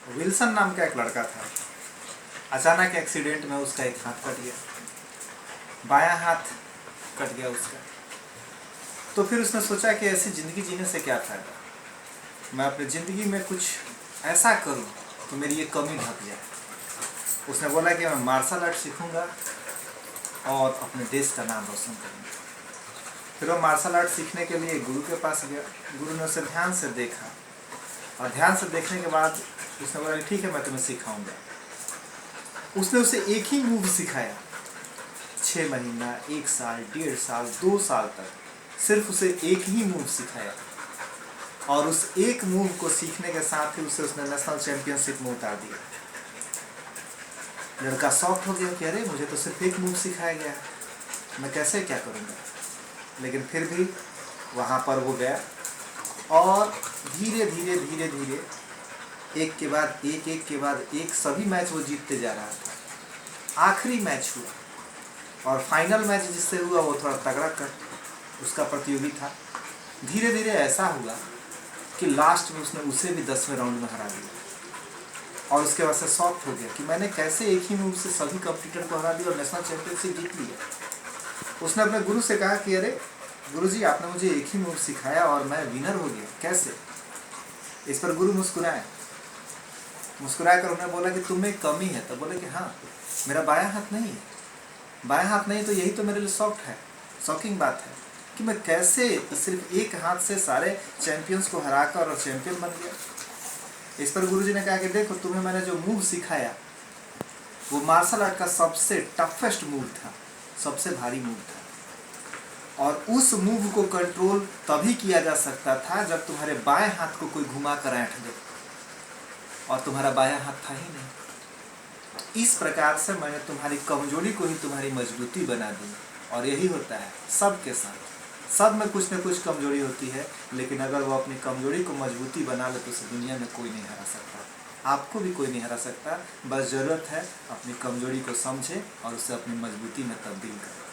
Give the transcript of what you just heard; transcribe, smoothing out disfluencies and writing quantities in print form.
Wilson नाम का एक लड़का था। अचानक एक्सीडेंट में उसका एक हाथ कट गया, बायां हाथ कट गया उसका। तो फिर उसने सोचा कि ऐसी ज़िंदगी जीने से क्या फ़ायदा, मैं अपनी ज़िंदगी में कुछ ऐसा करूं कि मेरी ये कमी ढक जाए। उसने बोला कि मैं मार्शल आर्ट सीखूंगा और अपने देश का नाम रोशन करूंगा। फिर वो मार्शल आर्ट सीखने के लिए गुरु के पास गया। गुरु ने उसे ध्यान से देखा और ध्यान से देखने के बाद उसने बोला ठीक है, मैं तुम्हें सिखाऊंगा। उसने उसे एक ही मूव सिखाया, 6 महीना, 1 साल, 1.5 साल, 2 साल तक सिर्फ उसे एक ही मूव सिखाया। और उस एक मूव को सीखने के साथ ही उसने नेशनल चैंपियनशिप में उतार दिया। लड़का शॉक हो गया कि अरे मुझे तो सिर्फ एक मूव सिखाया गया, मैं कैसे क्या करूँगा। लेकिन फिर भी वहाँ पर वो गया और धीरे धीरे धीरे धीरे एक के बाद एक सभी मैच वो जीतते जा रहा था। आखिरी मैच हुआ और फाइनल मैच जिससे हुआ वो थोड़ा तगड़ा कर उसका प्रतियोगी था। धीरे धीरे ऐसा हुआ कि लास्ट में उसने उसे भी 10वें राउंड में हरा दिया। और उसके बाद से शॉक हो गया कि मैंने कैसे एक ही मूव से सभी कंपटीटर को हरा दिया और नेशनल चैंपियनशिप जीत लिया। उसने अपने गुरु से कहा कि अरे गुरुजी, आपने मुझे एक ही मूव सिखाया और मैं विनर हो गया, कैसे। इस पर गुरु मुस्कुराए कर उन्हें बोला कि तुम में कमी है। तो बोले कि हाँ, मेरा बायां हाथ नहीं है। बायां हाथ नहीं तो यही तो मेरे लिए शॉकिंग बात है कि मैं कैसे सिर्फ एक हाथ से सारे चैंपियंस को हराकर और चैंपियन बन गया। इस पर गुरुजी ने कहा कि देखो, तुम्हें मैंने जो मूव सिखाया वो मार्शल आर्ट का सबसे टफेस्ट मूव था, सबसे भारी मूव था। और उस मूव को कंट्रोल तभी किया जा सकता था जब तुम्हारे बाएं हाथ को कोई घुमा कर ऐंठ दे, और तुम्हारा बायां हाथ था ही नहीं। इस प्रकार से मैंने तुम्हारी कमजोरी को ही तुम्हारी मजबूती बना दी। और यही होता है सबके साथ, सब में कुछ न कुछ कमजोरी होती है, लेकिन अगर वो अपनी कमजोरी को मजबूती बना ले तो उसे दुनिया में कोई नहीं हरा सकता। आपको भी कोई नहीं हरा सकता। बस ज़रूरत है अपनी कमजोरी को समझे और उसे अपनी मजबूती में तब्दील करें।